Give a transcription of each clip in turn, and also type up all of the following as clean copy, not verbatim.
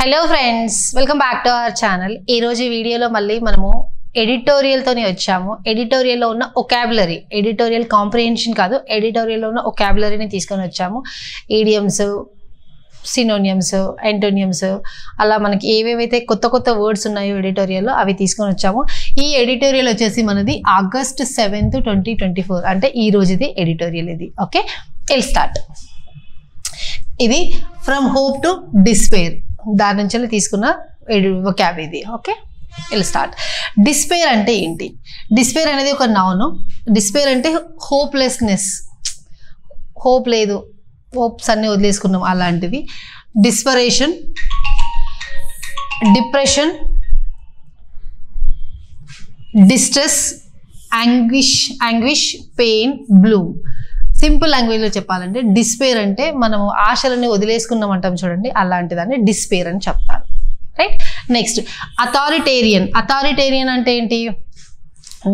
Hello friends, welcome back to our channel. ఈరోజు వీడియోలో మళ్ళీ మనము ఎడిటోరియల్తోనే వచ్చాము. ఎడిటోరియల్లో ఉన్న ఒకాబులరీ, ఎడిటోరియల్ కాంప్రిహెన్షన్ కాదు, ఎడిటోరియల్లో ఉన్న ఒకాబులరీని తీసుకొని వచ్చాము. ఈడియమ్స్, సినోనియమ్స్, ఎంటోనియమ్స్, అలా మనకి ఏవేవైతే కొత్త కొత్త వర్డ్స్ ఉన్నాయో ఎడిటోరియల్లో అవి తీసుకొని వచ్చాము. ఈ ఎడిటోరియల్ వచ్చేసి మనది August 7th, 2024, అంటే ఈ రోజుది ఎడిటోరియల్ ఇది. Okay, will start. ఇది ఫ్రమ్ హోప్ టు డిస్పేర్, దాని నుంచి తీసుకున్న వొకాబ్ ఇది. Okay, will start. డిస్పేర్ అంటే ఏంటి? డిస్పేర్ అనేది ఒక నౌన్. డిస్పేర్ అంటే హోప్లెస్నెస్, హోప్ లేదు, హోప్స్ అన్ని వదిలేసుకున్నాం అలాంటిది. డిస్పరేషన్, depression, distress, anguish, pain, Bloom. Simple లాంగ్వేజ్లో చెప్పాలంటే డిస్పేర్ అంటే మనము ఆశలని వదిలేసుకున్నాం అంటాం చూడండి, అలాంటిదాన్ని డిస్పేర్ అని చెప్తారు. రైట్. Next authoritarian. అథారిటేరియన్ అంటే ఏంటి?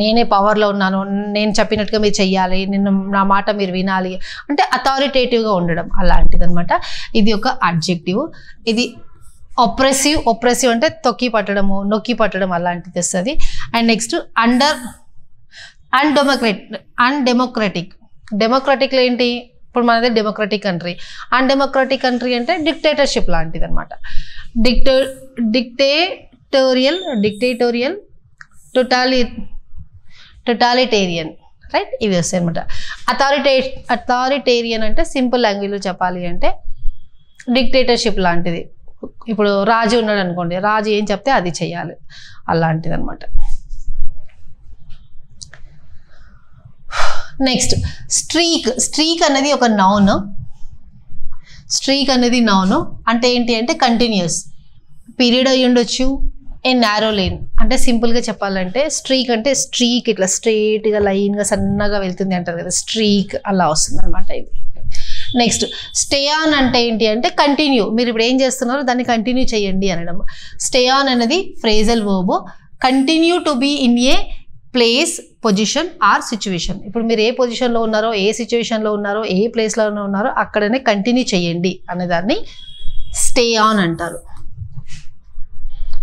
నేనే పవర్లో ఉన్నాను, నేను చెప్పినట్టుగా మీరు చెయ్యాలి, నా మాట మీరు వినాలి అంటే అథారిటేటివ్గా ఉండడం, అలాంటిది అనమాట. ఇది ఒక అడ్జెక్టివ్. ఇది ఒప్రెసివ్ అంటే తొక్కి పట్టడము, నొక్కి పట్టడం అలాంటిది వస్తుంది. And next undemocratic. డెమోక్రటిక్లో ఏంటి? ఇప్పుడు మనది డెమోక్రటిక్ కంట్రీ. అన్డెమోక్రటిక్ కంట్రీ అంటే డిక్టేటర్షిప్ లాంటిది అనమాట. డిక్టేటోరియల్, టొటాలిటేరియన్. రైట్, ఇవి వస్తాయి అనమాట. అథారిటేరియన్ అంటే సింపుల్ లాంగ్వేజ్లో చెప్పాలి అంటే డిక్టేటర్షిప్ లాంటిది. ఇప్పుడు రాజు ఉన్నాడు అనుకోండి, రాజు ఏం చెప్తే అది చెయ్యాలి, అలాంటిది అనమాట. నెక్స్ట్ స్ట్రీక్ అనేది ఒక నౌన్. స్ట్రీక్ అనేది నౌన్ అంటే ఏంటి అంటే కంటిన్యూస్ పీరియడ్ అయ్యి ఉండొచ్చు. ఏ నారో లైన్ అంటే సింపుల్గా చెప్పాలంటే స్ట్రీక్ అంటే స్ట్రీక్ ఇట్లా స్ట్రైట్గా లైన్గా సన్నగా వెళ్తుంది అంటారు కదా, స్ట్రీక్ అలా వస్తుంది అనమాట ఇది. నెక్స్ట్ స్టే ఆన్ అంటే ఏంటి అంటే కంటిన్యూ, మీరు ఇప్పుడు ఏం చేస్తున్నారో దాన్ని కంటిన్యూ చేయండి అనడం. స్టే ఆన్ అనేది phrasal verb. Continue to be in a place, position or situation. ఇప్పుడు మీరు ఏ పొజిషన్లో ఉన్నారో, ఏ సిచ్యువేషన్లో ఉన్నారో, ఏ ప్లేస్లో ఉన్నారో అక్కడనే కంటిన్యూ చేయండి అనేదాన్ని స్టే ఆన్ అంటారు.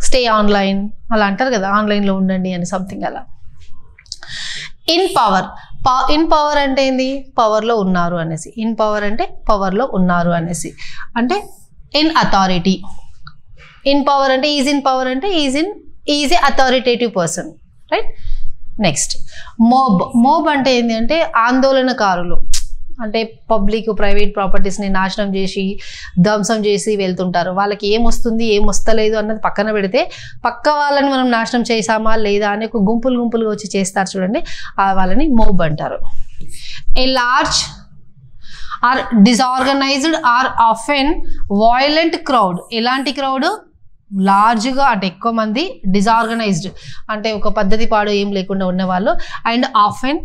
స్టే ఆన్లైన్ అలా అంటారు కదా, ఆన్లైన్లో ఉండండి అని సంథింగ్ అలా. ఇన్ పవర్ అంటే ఏంది? పవర్లో ఉన్నారు అనేసి. ఇన్ పవర్ అంటే పవర్లో ఉన్నారు అనేసి. అంటే ఇన్ అథారిటీ. ఇన్ పవర్ అంటే ఈజ్ ఇన్ పవర్ అంటే is a authoritative person. Right. Next mob అంటే ఏంటి అంటే ఆందోళనకారులు. అంటే పబ్లిక్ ప్రైవేట్ ప్రాపర్టీస్ని నాశనం చేసి ధ్వంసం చేసి వెళ్తుంటారు. వాళ్ళకి ఏం వస్తుంది ఏం వస్తలేదు అన్నది పక్కన పెడితే పక్క వాళ్ళని మనం నాశనం చేసామా లేదా అని ఒక గుంపులుగా వచ్చి చేస్తారు చూడండి, వాళ్ళని మోబ్ అంటారు. A large or disorganised or often violent crowd. ఎలాంటి క్రౌడ్? లార్జ్గా అంటే ఎక్కువ మంది, డిజార్గనైజ్డ్ అంటే ఒక పద్ధతి పాడు ఏం లేకుండా ఉన్నవాళ్ళు, అండ్ ఆఫెన్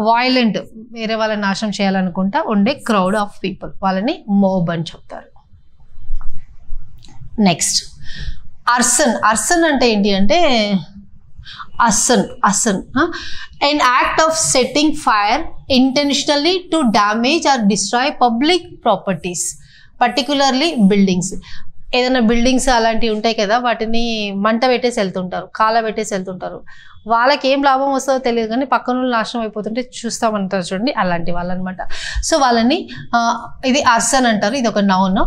వాయిలెంట్ వేరే వాళ్ళని నాశనం చేయాలనుకుంటా ఉండే క్రౌడ్ ఆఫ్ పీపుల్, వాళ్ళని మోబ్ అని చెప్తారు. నెక్స్ట్ అర్సన్ అంటే ఏంటి అంటే అసన్ an act of setting fire intentionally to damage or destroy public properties, particularly buildings. ఏదైనా బిల్డింగ్స్ అలాంటివి ఉంటాయి కదా, వాటిని మంట పెట్టేసి వెళ్తుంటారు, కాలబెట్టేసి వెళ్తుంటారు. వాళ్ళకి ఏం లాభం వస్తుందో తెలియదు కానీ పక్కన నాశనం అయిపోతుంటే చూస్తామంటారు చూడండి, అలాంటి వాళ్ళు అనమాట. సో వాళ్ళని ఇది అర్సన్ అంటారు. ఇది ఒక నౌన్.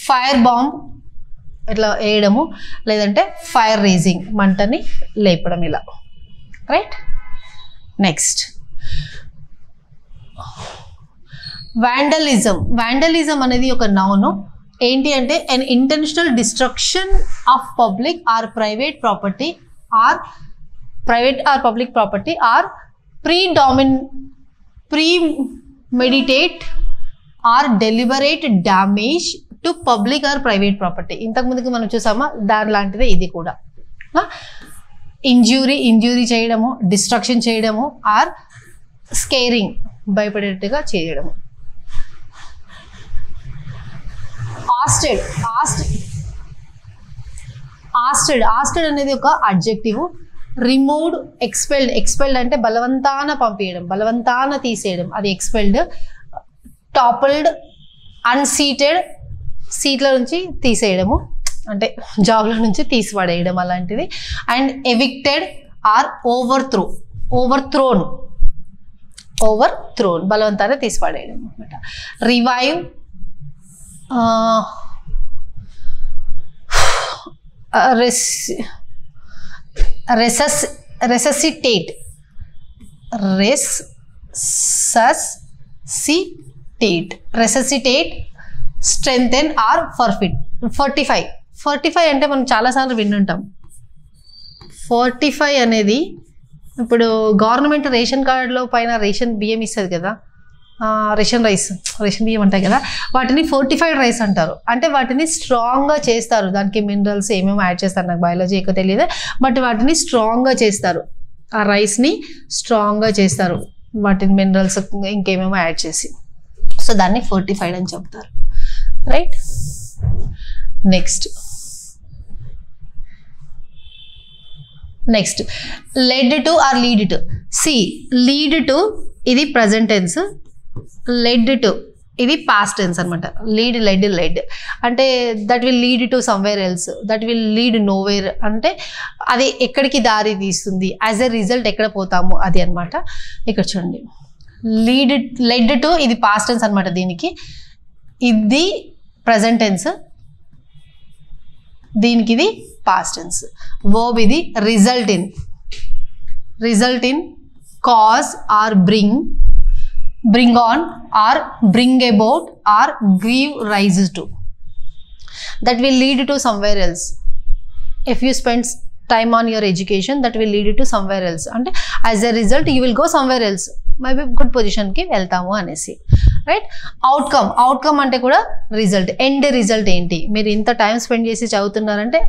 ఫైర్ బాంబ్ ఇట్లా వేయడము, లేదంటే ఫైర్ రేజింగ్ మంటని లేపడం ఇలా. రైట్. నెక్స్ట్ వ్యాండలిజం అనేది ఒక నౌన్. ఏంటి అంటే an intentional destruction of public or private property or public property or premeditate or deliberate damage to public or private property. ఇంతకు ముందుకు మనం చూసామా, దాని లాంటిదే ఇది కూడా. ఇంజ్యూరీ చేయడము, డిస్ట్రక్షన్ చేయడము, ఆర్ స్కేరింగ్ భయపడేట్టుగా చేయడము. ఆస్టెడ్ అనేది ఒక అడ్జెక్టివ్. రిమూవ్డ్, ఎక్స్పెల్డ్ అంటే బలవంతాన పంపించడం, బలవంతాన తీసేయడం, అది ఎక్స్పెల్డ్. టాపుల్డ్, అన్సీటెడ్ సీట్ల నుంచి తీసేయడము. అంటే జాబ్లో నుంచి తీసిపడేయడం అలాంటిది. అండ్ ఎవిక్టెడ్ ఆర్ ఓవర్థ్రోన్ బలవంతాన్ని తీసిపడేయడం అనమాట. రివైవ్, రెససిటేట్, స్ట్రెంథెన్ ఆర్ ఫోర్టిఫై అంటే మనం చాలాసార్లు వింటుంటాం. ఫోర్టిఫై అనేది ఇప్పుడు గవర్నమెంట్ రేషన్ కార్డులో పైన రేషన్ బియ్యం ఇస్తుంది కదా, రేషన్ బియ్యం ఉంటాయి కదా, వాటిని ఫోర్టిఫైడ్ రైస్ అంటారు. అంటే వాటిని స్ట్రాంగ్గా చేస్తారు, దానికి మినరల్స్ ఏమేమి యాడ్ చేస్తారు నాకు బయాలజీ ఎక్కువ తెలియదు, బట్ వాటిని స్ట్రాంగ్గా చేస్తారు, ఆ రైస్ని స్ట్రాంగ్గా చేస్తారు వాటిని మినరల్స్ ఇంకేమేమో యాడ్ చేసి. సో దాన్ని ఫోర్టిఫైడ్ అని చెప్తారు, right. Next led to are lead to. Lead to ఇది ప్రజెంట్ టెన్స్, లెడ్ టు ఇది పాస్ట్ టెన్స్ అనమాట. లెడ్ అంటే that will lead to somewhere else, that will lead nowhere అంటే అది ఎక్కడికి దారి తీస్తుంది, యాజ్ ఎ రిజల్ట్ ఎక్కడ పోతాము అది అనమాట. ఇక్కడ చూడండి, లెడ్ టు ఇది పాస్ట్ టెన్స్ అనమాట, దీనికి ఇది ప్రజెంట్ టెన్స్, దీనికి ఇది పాస్ట్ టెన్స్. వర్బ్ ఇది result in, cause or bring on or bring about or give rise to, that will lead to somewhere else. If you spend time on your education, that will lead to somewhere else, and as a result you will go somewhere else, maybe good position ki veltamu anesi, right. Outcome ante kuda result, end result enti, meer inta time spend chesi chavutunnarante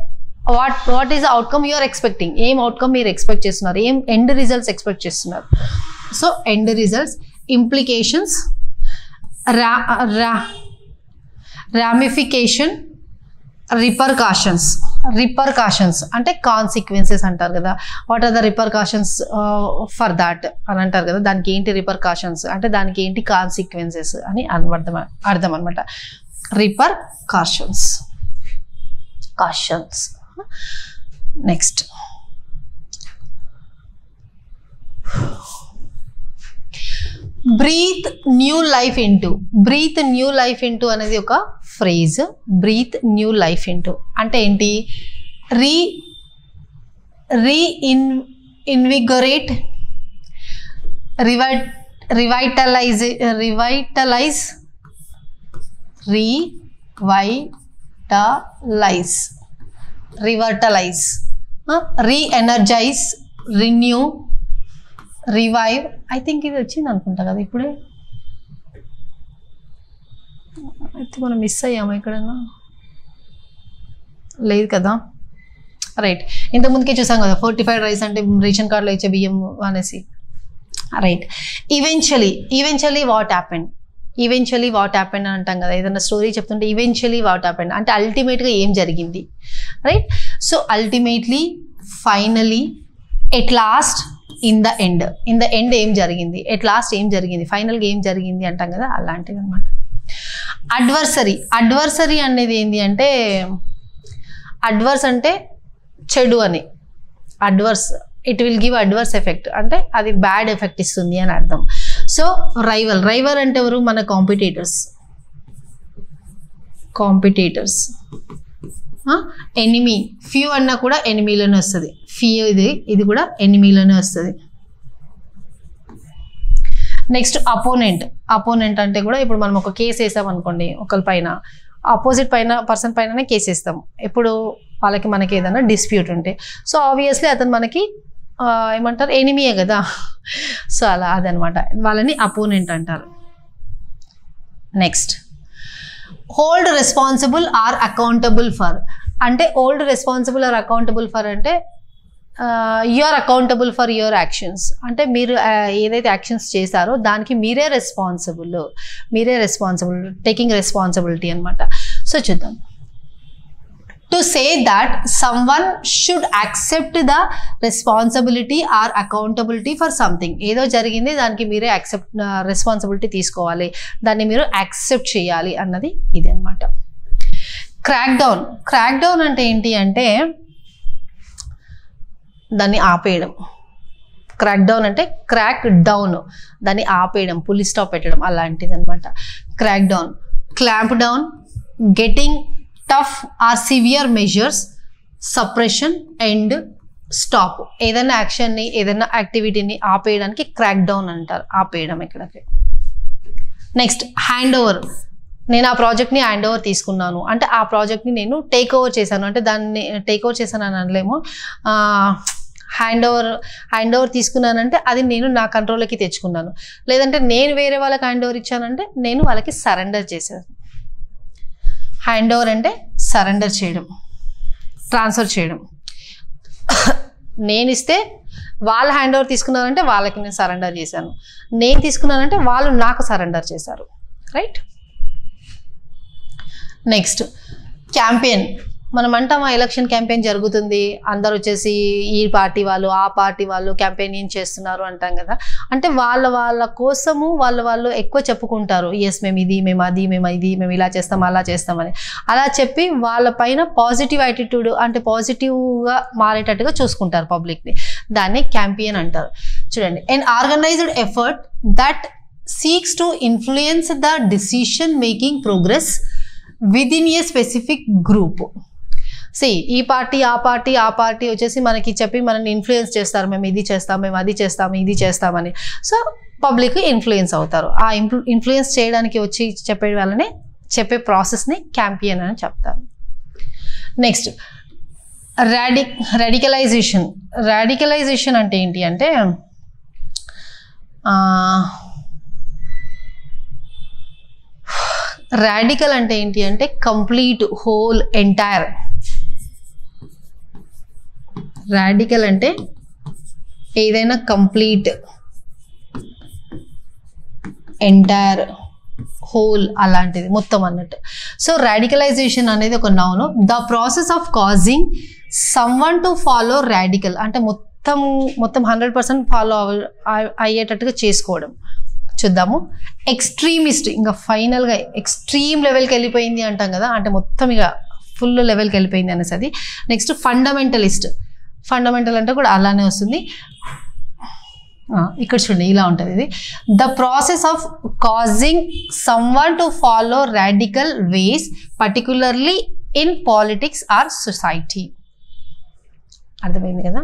what is the outcome you are expecting, em outcome meer expect chestunnaru, em end results expect chestunnaru. So end results, implications, ramification, repercussions అంటే consequences అంటారు కదా. What are the repercussions for that అని అంటారు కదా, దానికి ఏంటి రిపర్కాషన్స్ అంటే దానికి ఏంటి కాన్సిక్వెన్సెస్ అని అర్థం అనమాట. Repercussions. Next breathe new life into అనేది ఒక phrase. Breathe new life into అంటే ఏంటి, reinvigorate, revitalise, reenergise, renew, revive. I think ఇది వచ్చింది అనుకుంటా కదా ఇప్పుడే, అయితే మనం మిస్ అయ్యాము ఎక్కడన్నా, లేదు కదా, రైట్. ఇంతకుముందుకే చూసాం కదా ఫోర్టిఫైడ్ రైస్ అంటే రేషన్ కార్డులో ఇచ్చే బియ్యం అనేసి, రైట్. ఈవెన్చువలీ వాట్ హ్యాపెండ్ అని అంటాం కదా, ఏదైనా స్టోరీ చెప్తుంటే ఈవెన్చువలీ వాట్ హ్యాపెండ్ అంటే అల్టిమేట్గా ఏం జరిగింది, right. So ultimately, finally, at last, in the end ఏం జరిగింది, ఎట్ లాస్ట్ ఏం జరిగింది, ఫైనల్గా ఏం జరిగింది అంటాం కదా, అలాంటిది అనమాట. అడ్వర్సరీ అనేది ఏంటి అంటే, అడ్వర్స్ అంటే చెడు అని, it will give adverse effect అంటే అది బ్యాడ్ ఎఫెక్ట్ ఇస్తుంది అని అర్థం. సో రైవల్ అంటే ఎవరు, మన కాంపిటీటర్స్. ఎనిమీ, ఫ్యూ అన్నా కూడా ఎనిమీలోనే వస్తుంది, ఇది కూడా ఎనిమీలోనే వస్తుంది. నెక్స్ట్ అపోనెంట్ అంటే కూడా ఇప్పుడు మనం ఒక కేసు వేసాం అనుకోండి ఒకరి పైన, ఆపోజిట్ పర్సన్ పైననే కేసు వేస్తాం ఎప్పుడు మనకి ఏదైనా డిస్ప్యూట్ ఉంటే. సో ఆబ్వియస్లీ అతను మనకి ఏమంటారు, ఎనిమీయే కదా. సో అలా అదనమాట, వాళ్ళని అపోనెంట్ అంటారు. Next hold responsible or accountable for అంటే, hold responsible or accountable for అంటే you are accountable for your actions అంటే మీరు ఏదైతే యాక్షన్స్ చేశారో దానికి మీరే రెస్పాన్సిబుల్, టేకింగ్ రెస్పాన్సిబిలిటీ అనమాట. సో చూద్దాం. To say that someone should accept the responsibility or accountability for something, ఏదో జరిగింది దానికి మీరే రెస్పాన్సిబిలిటీ తీసుకోవాలి, దాన్ని మీరు యాక్సెప్ట్ చేయాలి అన్నది ఇది అనమాట. క్రాక్ డౌన్ అంటే ఏంటి అంటే దాన్ని ఆపేయడం. క్రాక్ డౌన్ అంటే క్రాక్ డౌన్, దాన్ని ఆపేయడం, పులి స్టాప్ పెట్టడం అలాంటిది అనమాట crack down. Clamp down, getting tough or severe measures, suppression and stop. ఏదైనా యాక్షన్ని, ఏదైనా యాక్టివిటీని ఆపేయడానికి క్రాక్ డౌన్ అంటారు, ఆపేయడం ఇక్కడికి. Next hand over. నేను ఆ ప్రాజెక్ట్ని హ్యాండ్ ఓవర్ తీసుకున్నాను అంటే ఆ ప్రాజెక్ట్ని నేను టేక్ ఓవర్ చేశాను అంటే దాన్ని టేక్ ఓవర్ చేశాను అని అనలేము. హ్యాండ్ ఓవర్ తీసుకున్నానంటే అది నేను నా కంట్రోల్లోకి తెచ్చుకున్నాను. లేదంటే నేను వేరే వాళ్ళకి హ్యాండ్ ఓవర్ ఇచ్చానంటే నేను వాళ్ళకి సరెండర్ చేశాను. హ్యాండ్ ఓవర్ అంటే సరెండర్ చేయడం, ట్రాన్స్ఫర్ చేయడం. నేను ఇస్తే వాళ్ళు హ్యాండ్ ఓవర్ తీసుకున్నారంటే వాళ్ళకి నేను సరెండర్ చేశాను, నేను తీసుకున్నానంటే వాళ్ళు నాకు సరెండర్ చేశారు. రైట్. Next campaign. మనం అంటాం ఎలక్షన్ క్యాంపెయిన్ జరుగుతుంది, అందరు వచ్చేసి ఈ పార్టీ వాళ్ళు ఆ పార్టీ వాళ్ళు క్యాంపెయిన్ చేస్తున్నారు అంటాం కదా. అంటే వాళ్ళ కోసము వాళ్ళు ఎక్కువ చెప్పుకుంటారు, ఎస్ మేము ఇది, మేము అది, మేము ఇది, మేము ఇలా చేస్తాం అలా చేస్తామని. అలా చెప్పి వాళ్ళ పైన పాజిటివ్ యాటిట్యూడ్ అంటే పాజిటివ్గా మారేటట్టుగా చూసుకుంటారు పబ్లిక్ని. దాన్ని క్యాంపెయిన్ అంటారు. చూడండి, an organized effort that seeks to influence the decision making progress within a specific group. ఈ పార్టీ ఆ పార్టీ వచ్చేసి మనకి చెప్పి మనల్ని ఇన్ఫ్లుయెన్స్ చేస్తారు, మేము ఇది చేస్తాం, మేము అది చేస్తాము, ఇది చేస్తామని. సో పబ్లిక్ ఇన్ఫ్లుయెన్స్ అవుతారు. ఆ ఇన్ఫ్లుయెన్స్ చేయడానికి వచ్చి చెప్పే వాళ్ళని, చెప్పే ప్రాసెస్ని క్యాంపెయిన్ అని చెప్తారు. నెక్స్ట్ రాడికలైజేషన్ అంటే ఏంటి అంటే రాడికల్ అంటే ఏంటి అంటే కంప్లీట్, హోల్, ఎంటైర్. రాడికల్ అంటే ఏదైనా కంప్లీట్, ఎంటైర్, హోల్ అలాంటిది మొత్తం అన్నట్టు. సో రాడికలైజేషన్ అనేది ఒక noun. The process of causing someone to follow radical అంటే మొత్తం 100% ఫాలో అయ్యేటట్టుగా చేసుకోవడం. చూద్దాము. ఎక్స్ట్రీమిస్ట్, ఇంకా ఫైనల్గా ఎక్స్ట్రీమ్ లెవెల్కి వెళ్ళిపోయింది అంటాం కదా, అంటే మొత్తం ఇక ఫుల్ లెవెల్కి వెళ్ళిపోయింది అనేసి అది. Next fundamentalist. ఫండమెంటల్ అంటే కూడా అలానే వస్తుంది. ఇక్కడ చూడండి ఇలా ఉంటుంది ఇది. The process of causing someone to follow radical ways particularly in politics or society. అర్థమైంది కదా.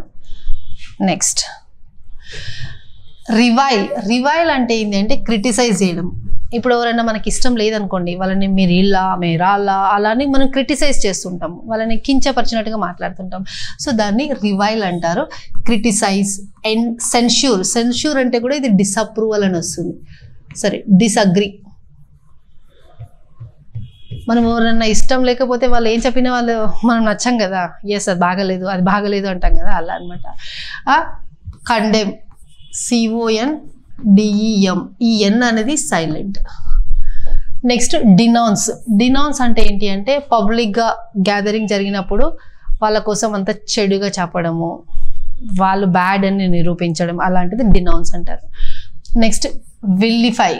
నెక్స్ట్ రివైల్ అంటే ఏంటి అంటే క్రిటిసైజ్ చేయడం. ఇప్పుడు ఎవరైనా మనకి ఇష్టం లేదనుకోండి, వాళ్ళని మీరు ఇలా మీరాలా అలా అని మనం క్రిటిసైజ్ చేస్తుంటాం, వాళ్ళని కించపరిచినట్టుగా మాట్లాడుతుంటాం. సో దాన్ని రివైల్ అంటారు. క్రిటిసైజ్ అండ్ సెన్ష్యూర్ అంటే కూడా ఇది డిసప్రూవల్ అని వస్తుంది. సరే, డిసగ్రీ. మనం ఎవరైనా ఇష్టం లేకపోతే వాళ్ళు ఏం చెప్పినా వాళ్ళు మనం నచ్చం కదా, ఎస్ అది బాగలేదు, అది బాగలేదు అంటాం కదా, అలా అనమాట. కండెమ్, CONDEM, ఈ ఎన్ అనేది సైలెంట్. నెక్స్ట్ డినౌన్స్ అంటే ఏంటి అంటే పబ్లిక్గా గ్యాదరింగ్ జరిగినప్పుడు వాళ్ళ కోసం అంత చెడుగా చెప్పడము, వాళ్ళు బ్యాడ్ అని నిరూపించడం, అలాంటిది డినౌన్స్ అంటారు. Next vilify,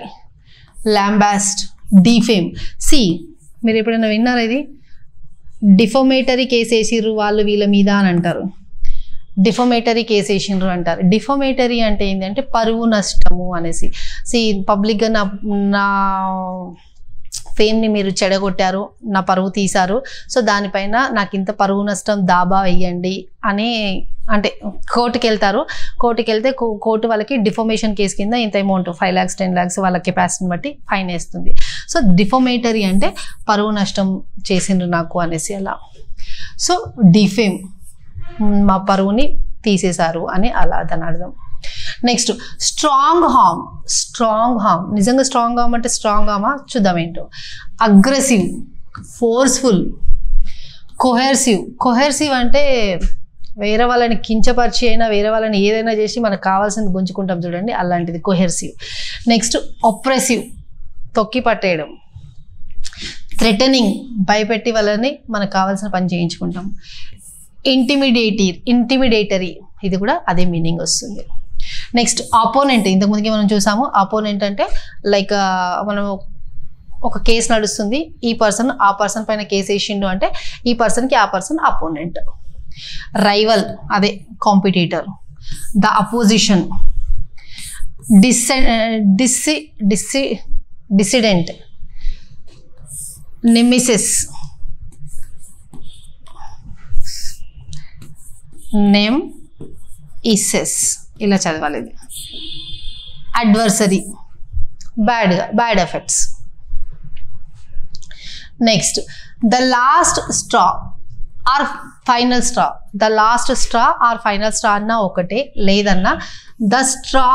lambaste, defame. మీరు ఎప్పుడైనా విన్నారా ఇది? డిఫమేటరీ కేసు వేసిర్రు వాళ్ళు వీళ్ళ మీద అని అంటారు. డిఫమేటరీ కేసు వేసిండ్రు అంటారు. డిఫమేటరీ అంటే ఏంటంటే పరువు నష్టము అనేసి. పబ్లిక్గా నా ఫేమ్ని మీరు చెడగొట్టారు, నా పరువు తీశారు, సో దానిపైన నాకు ఇంత పరువు నష్టం దాబా వేయండి అని అంటే కోర్టుకి వెళ్తారు. కోర్టుకి వెళ్తే కోర్టు వాళ్ళకి డిఫమేషన్ కేసు కింద ఇంత అమౌంట్ 5 lakhs 10 lakhs వాళ్ళ కెపాసిటీని బట్టి ఫైన్ వేస్తుంది. సో డిఫమేటరీ అంటే పరువు నష్టం చేసిండ్రు నాకు అనేసి అలా. సో డిఫేమ్ మా పరువుని తీసేశారు అని అలా దాని అర్థం. Next strong harm. నిజంగా స్ట్రాంగ్ హార్మ్ అంటే స్ట్రాంగ్ హార్మా చూద్దాం ఏంటో. అగ్రెసివ్, ఫోర్స్ఫుల్, కొహెర్సివ్ అంటే వేరే వాళ్ళని కించపరిచి అయినా వేరే వాళ్ళని ఏదైనా చేసి మనకు కావాల్సింది గుంజుకుంటాం చూడండి, అలాంటిది కొహెర్సివ్. నెక్స్ట్ ఒప్రెసివ్, తొక్కి పట్టేయడం. థ్రెటనింగ్, భయపెట్టి వాళ్ళని మనకు కావాల్సిన పని చేయించుకుంటాం. ఇంటిమిడేటరీ, ఇది కూడా అదే మీనింగ్ వస్తుంది. నెక్స్ట్ ఆపోనెంట్, ఇంతకుముందుకి మనం చూసాము. ఆపోనెంట్ అంటే లైక్ మనం ఒక కేసు నడుస్తుంది, ఈ పర్సన్ ఆ పర్సన్ పైన కేసు వేసిండు అంటే ఈ పర్సన్కి ఆ పర్సన్ అపోనెంట్. రైవల్ అదే competitor. The opposition, dissident, nemesis, nemesis ఇలా చదవాలి ఇది. Adversary, bad effects. Next the last straw or final straw. The last straw or final straw అన్నా ఒకటే, లేదన్నా the straw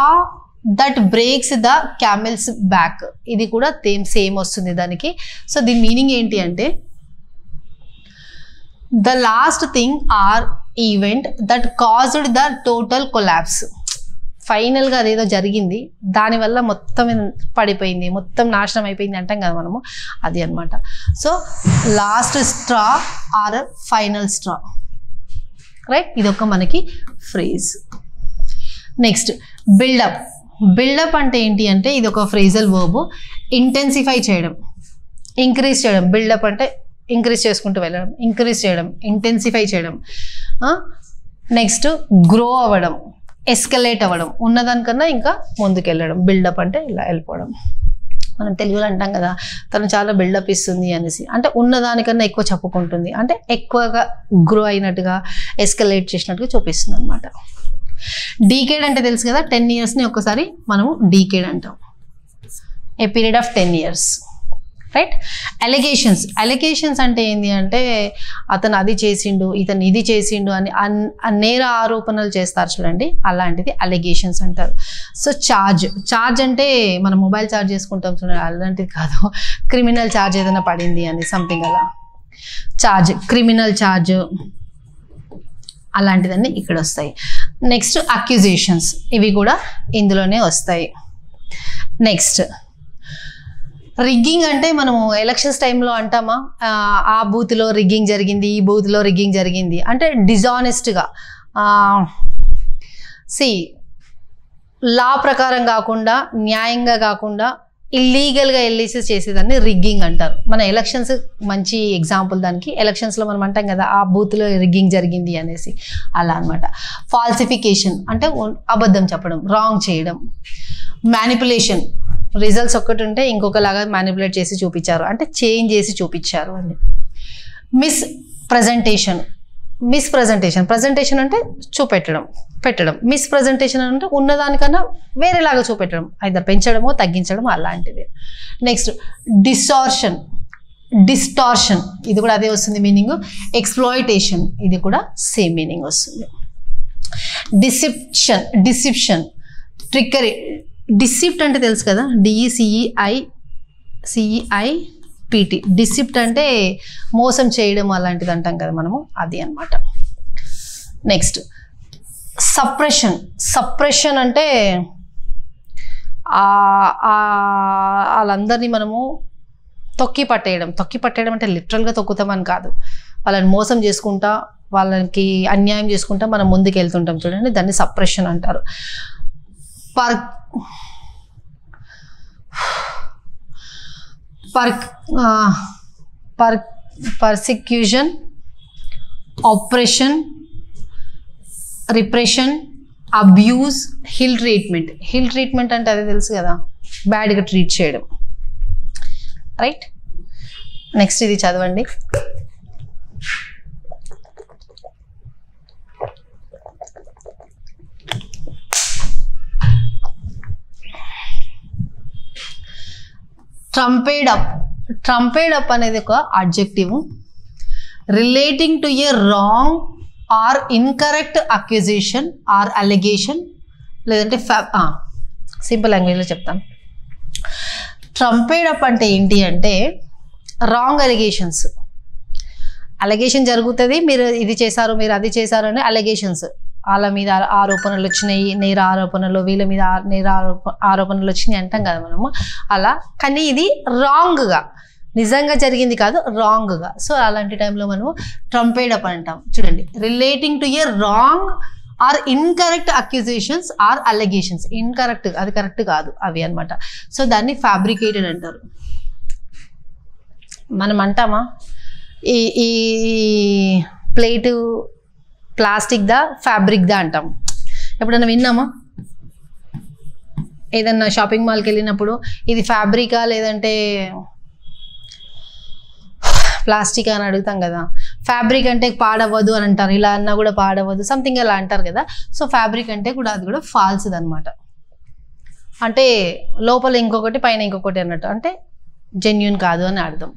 that breaks the camel's back. ఇది కూడా same వస్తుంది దానికి. సో దీని మీనింగ్ ఏంటి అంటే the last thing or event that caused the total collapse. ఫైనల్గా అదేదో జరిగింది, దానివల్ల మొత్తం పడిపోయింది, మొత్తం నాశనం అయిపోయింది అంటాం కదా మనము, అది అనమాట. So last straw or final straw, right? ఇదొక మనకి ఫ్రేజ్. Next buildup. బిల్డప్ అంటే ఏంటి అంటే ఇది ఒక ఫ్రేజల్ వర్బ్. ఇంటెన్సిఫై చేయడం, ఇంక్రీజ్ చేయడం. బిల్డప్ అంటే ఇంక్రీజ్ చేసుకుంటూ వెళ్ళడం, ఇంక్రీజ్ చేయడం, ఇంటెన్సిఫై చేయడం. నెక్స్ట్ గ్రో అవ్వడం, ఎస్కలేట్ అవ్వడం, ఉన్నదానికన్నా ఇంకా ముందుకెళ్ళడం. బిల్డప్ అంటే ఇలా వెళ్ళిపోవడం. మనం తెలుగులో అంటాం కదా తను చాలా బిల్డప్ ఇస్తుంది అనేసి, అంటే ఉన్నదానికన్నా ఎక్కువ చెప్పుకుంటుంది, అంటే ఎక్కువగా గ్రో అయినట్టుగా ఎస్కలేట్ చేసినట్టుగా చూపిస్తుంది అనమాట. డీకేడ్ అంటే తెలుసు కదా, 10 yearsని ఒకసారి మనము డీకేడ్ అంటాం, a period of 10 years, right? Allegations. Allegations అంటే ఏంటి అంటే అతను అది చేసిండు, ఇతను ఇది చేసిండు అని నేర ఆరోపణలు చేస్తారు చూడండి, అలాంటిది అలిగేషన్స్ అంటారు. సో ఛార్జ్ అంటే మనం మొబైల్ ఛార్జ్ చేసుకుంటాం చూడండి, అలాంటిది కాదు. క్రిమినల్ ఛార్జ్ ఏదైనా పడింది అని సంథింగ్ అలా ఛార్జ్, క్రిమినల్ ఛార్జ్ అలాంటివన్నీ ఇక్కడ వస్తాయి. నెక్స్ట్ అక్యూజేషన్స్, ఇవి కూడా ఇందులోనే వస్తాయి. నెక్స్ట్ రిగ్గింగ్ అంటే మనము ఎలక్షన్స్ టైంలో అంటామా, ఆ బూత్లో రిగ్గింగ్ జరిగింది, ఈ బూత్లో రిగ్గింగ్ జరిగింది అంటే డిజానెస్ట్గా లా ప్రకారం కాకుండా, న్యాయంగా కాకుండా ఇల్లీగల్గా వెళ్ళేసి చేసేదాన్ని రిగ్గింగ్ అంటారు. మన ఎలక్షన్స్ మంచి ఎగ్జాంపుల్ దానికి. ఎలక్షన్స్లో మనం అంటాం కదా ఆ బూత్లో రిగ్గింగ్ జరిగింది అనేసి, అలా అనమాట. ఫాల్సిఫికేషన్ అంటే అబద్ధం చెప్పడం, రాంగ్ చేయడం. మ్యానిపులేషన్, రిజల్ట్స్ ఒక్కటి ఉంటే ఇంకొకలాగా మ్యానిపులేట్ చేసి చూపించారు అంటే చేంజ్ చేసి చూపించారు అని. ప్రజెంటేషన్ అంటే చూపెట్టడం, పెట్టడం. మిస్ప్రెజెంటేషన్ అంటే ఉన్నదానికన్నా వేరేలాగా చూపెట్టడం, అయితే పెంచడమో తగ్గించడమో అలాంటిది. నెక్స్ట్ డిస్టార్షన్, ఇది కూడా అదే వస్తుంది మీనింగ్. ఎక్స్ప్లాయిటేషన్, ఇది కూడా సేమ్ మీనింగ్ వస్తుంది. డిసిప్షన్, ట్రిక్కరీ. డిసిప్ట్ అంటే తెలుసు కదా, DECEIPT. డిసిప్ట్ అంటే మోసం చేయడం అలాంటిది అంటాం కదా మనము, అది అన్నమాట. నెక్స్ట్ సప్రెషన్ అంటే వాళ్ళందరినీ మనము తొక్కి పట్టేయడం అంటే లిటరల్గా తొక్కుతామని కాదు, వాళ్ళని మోసం చేసుకుంటా, వాళ్ళకి అన్యాయం చేసుకుంటా మనం ముందుకు వెళ్తుంటాం చూడండి, దాన్ని సప్రెషన్ అంటారు. Persecution, operation, repression, abuse, hill treatment అంటే అదే తెలుసు కదా, బ్యాడ్గా ట్రీట్ చేయడం, రైట్? నెక్స్ట్ ఇది చదవండి. ట్రంపేడ్ అప్ అనేది ఒక adjective relating to a wrong or incorrect accusation or allegation, లేదంటే సింపుల్ లాంగ్వేజ్లో చెప్తాను. ట్రంపేడ్ అప్ అంటే ఏంటి అంటే రాంగ్ అలిగేషన్ జరుగుతుంది, మీరు ఇది చేశారు, మీరు అది చేశారు అని అలిగేషన్స్, వాళ్ళ మీద ఆరోపణలు వచ్చినాయి, నేర ఆరోపణలు, వీళ్ళ మీద నేర ఆరోపణలు వచ్చినాయి అంటాం కదా మనము, అలా. కానీ ఇది రాంగ్గా, నిజంగా జరిగింది కాదు, రాంగ్గా. సో అలాంటి టైంలో మనము ట్రంపేడ్ అప్ అంటాం. చూడండి, relating to a wrong or incorrect accusations or allegations. Incorrect, అది కరెక్ట్ కాదు అవి అనమాట. సో దాన్ని ఫ్యాబ్రికేటెడ్ అంటారు. మనం అంటామా ఈ ఈ ప్లేటు ప్లాస్టిక్దా ఫ్యాబ్రిక్దా అంటాం. ఎప్పుడైనా విన్నామా? ఏదన్నా షాపింగ్ మాల్కి వెళ్ళినప్పుడు ఇది ఫ్యాబ్రికా లేదంటే ప్లాస్టిక్ అని అడుగుతాం కదా. ఫ్యాబ్రిక్ అంటే పాడవద్దు అని అంటారు, ఇలా అన్నా కూడా పాడవద్దు సంథింగ్ అలా అంటారు కదా. సో ఫ్యాబ్రిక్ అంటే కూడా అది కూడా ఫాల్స్ది అనమాట. అంటే లోపల ఇంకొకటి పైన ఇంకొకటి అన్నట్టు, అంటే జెన్యూన్ కాదు అని అర్థం.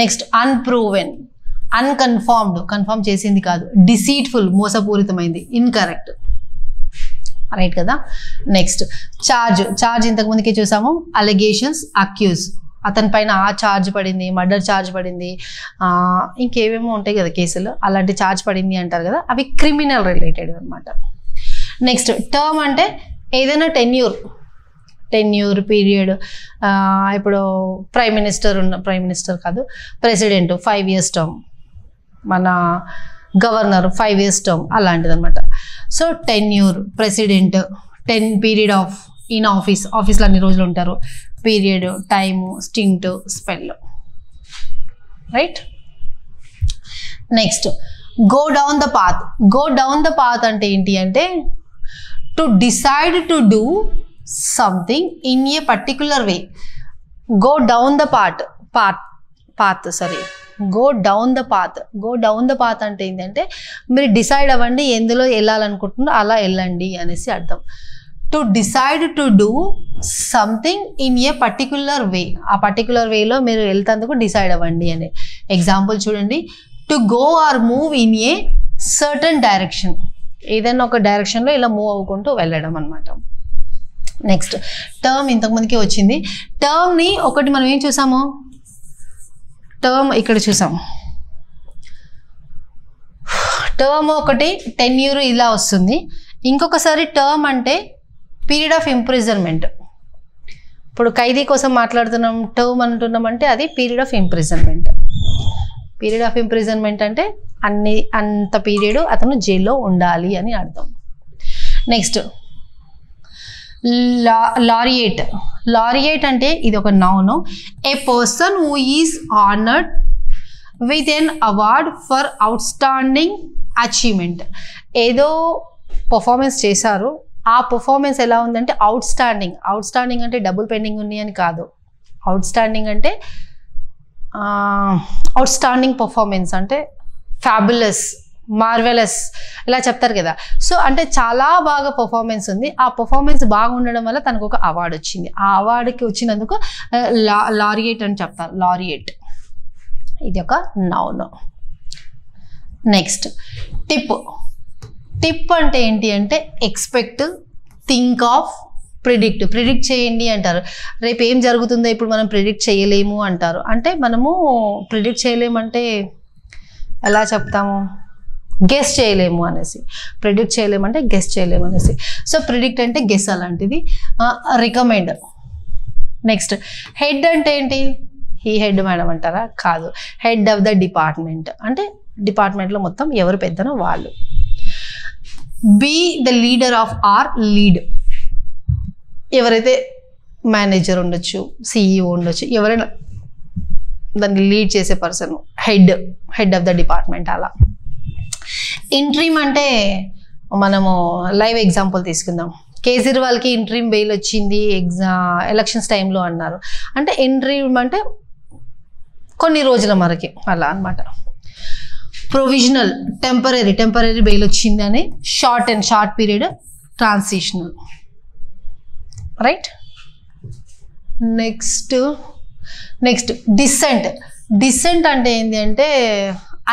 నెక్స్ట్ అన్ప్రూవెన్, అన్కన్ఫర్మ్డ్, కన్ఫర్మ్ చేసింది కాదు. డిసీట్ఫుల్, మోసపూరితమైంది, ఇన్కరెక్ట్. రైట్ కదా. నెక్స్ట్ చార్జ్ ఇంతకు ముందుకే చూసాము. అలిగేషన్స్, అక్యూజ్, అతని పైన ఆ ఛార్జ్ పడింది, మర్డర్ ఛార్జ్ పడింది, ఇంకేవేమో ఉంటాయి కదా కేసులు, అలాంటి ఛార్జ్ పడింది అంటారు కదా, అవి క్రిమినల్ రిలేటెడ్ అనమాట. నెక్స్ట్ టర్మ్ అంటే ఏదైనా టెన్యూర్ పీరియడ్. ఇప్పుడు ప్రైమ్ మినిస్టర్ కాదు, ప్రెసిడెంట్ 5 years టర్మ్, మన గవర్నర్ 5 years టర్మ్, అలాంటిది అనమాట. So tenure, president, period of in ఆఫీస్లో అన్ని రోజులు ఉంటారు, period, time, stint, spell. Right. Next go down the path అంటే ఏంటి అంటే to decide to do something in a particular way. Go down the path అంటే ఏంటంటే మీరు డిసైడ్ అవ్వండి ఎందులో వెళ్ళాలనుకుంటున్నారో అలా వెళ్ళండి అనేసి అర్థం. To decide to do something in a particular వే, ఆ పర్టిక్యులర్ వేలో మీరు వెళ్తేందుకు డిసైడ్ అవ్వండి అని. ఎగ్జాంపుల్ చూడండి, to go or move in a certain direction, ఏదైనా ఒక డైరెక్షన్లో ఇలా మూవ్ అవ్వుకుంటూ వెళ్ళడం అనమాట. నెక్స్ట్ టర్మ్ ఇంతకుముందుకే వచ్చింది. టర్మ్ని ఒకటి మనం ఏం చూసాము, టర్మ్ ఇక్కడ చూసాం. టర్మ్ ఒకటి టెన్యూర్ ఇలా వస్తుంది. ఇంకొకసారి టర్మ్ అంటే పీరియడ్ ఆఫ్ ఇంప్రిజన్మెంట్. ఇప్పుడు ఖైదీ కోసం మాట్లాడుతున్నాం, టర్మ్ అంటున్నామంటే అది period of imprisonment. Period of imprisonment అంటే అంత పీరియడ్ అతను జైల్లో ఉండాలి అని అర్థం. నెక్స్ట్ లారియట్ అంటే ఇది ఒక noun. A person who is honoured with an award for outstanding achievement. ఏదో పర్ఫార్మెన్స్ చేశారు, ఆ పర్ఫార్మెన్స్ ఎలా ఉందంటే అవుట్స్టాండింగ్ అంటే డబుల్ పెండింగ్ ఉంది అని కాదు. అవుట్స్టాండింగ్ అంటే అవుట్స్టాండింగ్ పర్ఫార్మెన్స్ అంటే ఫ్యాబులస్, మార్వెలస్ ఇలా చెప్తారు కదా. సో అంటే చాలా బాగా పర్ఫార్మెన్స్ ఉంది, ఆ పర్ఫార్మెన్స్ బాగా ఉండడం వల్ల తనకు ఒక అవార్డు వచ్చింది. ఆ అవార్డుకి వచ్చినందుకు లారియట్ అని చెప్తారు. లారియట్ ఇది ఒక నౌన్. నెక్స్ట్ టిప్ అంటే ఏంటి అంటే ఎక్స్పెక్ట్, థింక్ ఆఫ్, ప్రిడిక్ట్ చేయండి అంటారు. రేపు ఏం జరుగుతుందో ఇప్పుడు మనం ప్రిడిక్ట్ చేయలేము అంటారు. అంటే మనము ప్రిడిక్ట్ చేయలేమంటే ఎలా చెప్తాము, గెస్ చేయలేము అనేసి. ప్రిడిక్ట్ చేయలేమంటే గెస్ చేయలేము అనేసి. సో ప్రిడిక్ట్ అంటే గెస్ అలాంటిది. రికమెండ్. నెక్స్ట్ హెడ్ అంటే ఏంటి, ఈ హెడ్ మేడం అంటారా, కాదు, హెడ్ ఆఫ్ ద డిపార్ట్మెంట్ అంటే డిపార్ట్మెంట్లో మొత్తం ఎవరు పెద్దనో వాళ్ళు. Be the leader of or lead, ఎవరైతే మేనేజర్ ఉండొచ్చు, సిఇఓ ఉండొచ్చు, ఎవరైనా దాన్ని లీడ్ చేసే person head of the department అలా. ఇంట్రీమ్ అంటే మనము లైవ్ ఎగ్జాంపుల్ తీసుకుందాం. కేజ్రీవాల్కి ఇంట్రీమ్ బెయిల్ వచ్చింది ఎలక్షన్స్ టైంలో అన్నారు. అంటే ఇంట్రీమ్ అంటే కొన్ని రోజుల వరకే అలా అనమాట. ప్రొవిజనల్, టెంపరీ బెయిల్ వచ్చింది అని. Short period, transitional. Right. Next dissent అంటే ఏంటి అంటే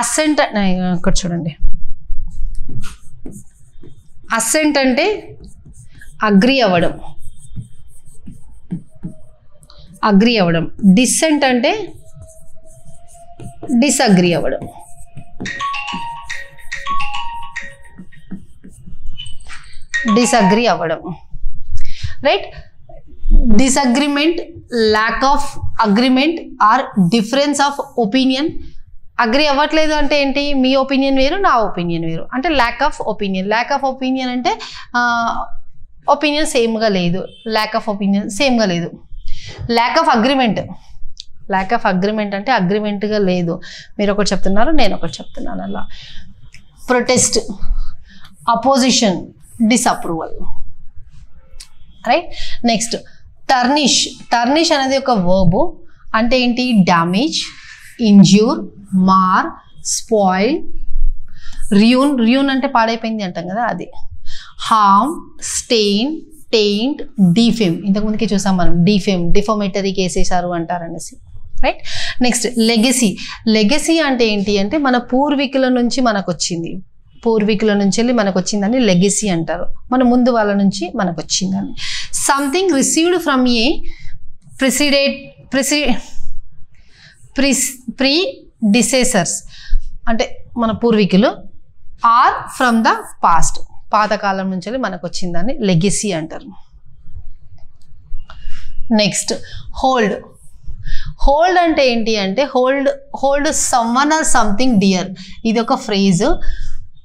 అసెంట్. ఇక్కడ చూడండి, అసెంట్ అంటే అగ్రీ అవ్వడం. డిసెంట్ అంటే డిసగ్రీ అవ్వడం. Right. Disagreement, lack of agreement or difference of opinion. Agree అవ్వట్లేదు అంటే ఏంటి, మీ ఒపీనియన్ వేరు, నా ఒపీనియన్ వేరు, అంటే ల్యాక్ ఆఫ్ ఒపీనియన్ అంటే ఒపీనియన్ సేమ్గా లేదు, lakh of agreement. Lakh of agreement అంటే అగ్రిమెంట్గా లేదు, మీరు ఒకటి చెప్తున్నారు నేను ఒకటి చెప్తున్నాను అలా. Protest, opposition, disapproval, right. Next tarnish. Tarnish అనేది ఒక వర్బ్, అంటే ఏంటి? Damage, injure, mar, spoil. Ruin, ruin అంటే పాడైపోయింది అంటాం కదా అది. Harm, stain, taint, defame. ఇంతకుముందుకి చూసాం మనం, డిఫేమ్, డిఫామేటరీ కేసేసారు అంటారనేసి, రైట్. Next legacy. లెగసీ అంటే ఏంటి అంటే మన పూర్వీకుల నుంచి మనకు వచ్చింది, పూర్వీకుల నుంచి వెళ్ళి మనకు వచ్చిందని లెగసీ అంటారు, మన ముందు వాళ్ళ నుంచి మనకు వచ్చిందని. సంథింగ్ రిసీవ్డ్ ఫ్రమ్ ఏ ప్రీడిసెసర్స్ అంటే మన పూర్వీకులు, ఆర్ ఫ్రమ్ ద పాస్ట్ పాతకాలం నుంచి మనకు వచ్చిందని లెగసీ అంటారు. Next hold. హోల్డ్ అంటే ఏంటి అంటే hold someone or something dear. ఇది ఒక phrase,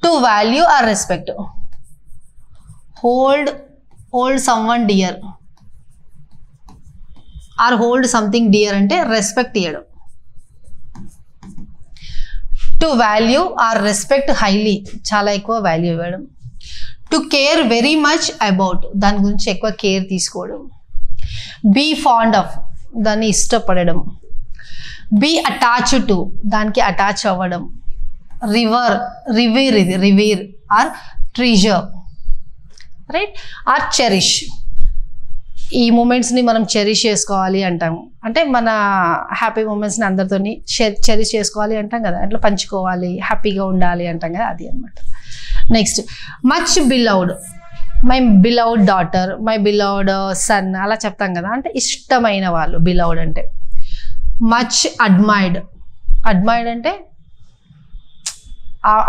to value or respect. Hold someone dear or hold something dear అంటే రెస్పెక్ట్ ఇవ్వడం. To value or respect highly, చాలా ఎక్కువ వాల్యూ ఇవ్వడం. To care very much about, దాని గురించి ఎక్కువ కేర్ తీసుకోవడం. బీ ఫాండ్ ఆఫ్, దాన్ని ఇష్టపడడం. బీ అటాచ్ టు, దానికి అటాచ్ అవ్వడం. Revere or treasure, right. Or cherish, ఈ మూమెంట్స్ని మనం చెరిష్ చేసుకోవాలి అంటాము, అంటే మన హ్యాపీ మూమెంట్స్ని అందరితోని చెరిష్ చేసుకోవాలి అంటాం కదా, అట్లా పంచుకోవాలి, హ్యాపీగా ఉండాలి అంటాం కదా, అది అనమాట. Next much beloved, my beloved daughter, my beloved son అలా చెప్తాం కదా, అంటే ఇష్టమైన వాళ్ళు బిలౌడ్ అంటే. మచ్ అడ్మైర్డ్, అడ్మైర్డ్ అంటే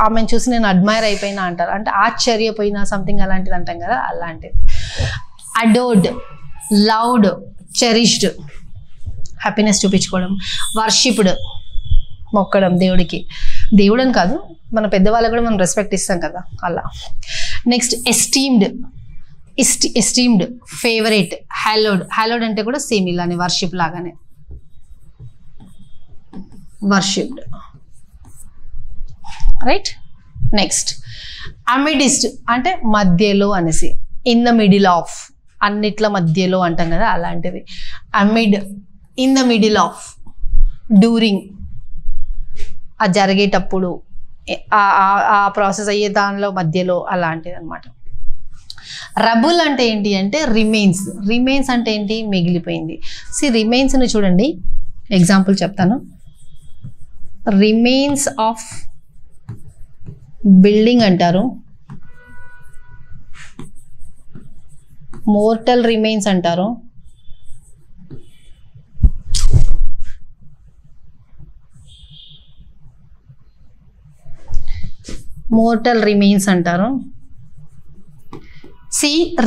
ఆమెను చూసి నేను అడ్మైర్ అయిపోయినా అంటారు, అంటే ఆశ్చర్యపోయినా సంథింగ్ అలాంటిది అంటాం కదా, అలాంటిది. అడోర్డ్, లవ్డ్, చెరిష్డ్, హ్యాపీనెస్ చూపించుకోవడం. వర్షిప్డ్, మొక్కడం దేవుడికి, దేవుడు అని కాదు మన పెద్దవాళ్ళకు కూడా మనం రెస్పెక్ట్ ఇస్తాం కదా అలా. Next esteemed, esteemed, favourite, hallowed. Hallowed అంటే కూడా సేమ్ ఇలానే వర్షిప్ లాగానే, వర్షిప్డ్, రైట్. నెక్స్ట్ అమిడిస్ట్ అంటే మధ్యలో అనేసి, ఇన్ ద మిడిల్ ఆఫ్, అన్నిట్ల మధ్యలో అంటాం కదా అలాంటిది. Amid, in the middle of, during, అది జరిగేటప్పుడు, ఆ ప్రాసెస్ అయ్యే దానిలో మధ్యలో అలాంటిది అనమాట. రబుల్ అంటే ఏంటి అంటే రిమైన్స్. రిమైన్స్ అంటే ఏంటి? మిగిలిపోయింది. రిమైన్స్ని చూడండి, ఎగ్జాంపుల్ చెప్తాను. రిమైన్స్ ఆఫ్ బిల్డింగ్ అంటారు, మోర్టల్ రిమైన్స్ అంటారు, మోర్టల్ రిమైన్స్ అంటారు.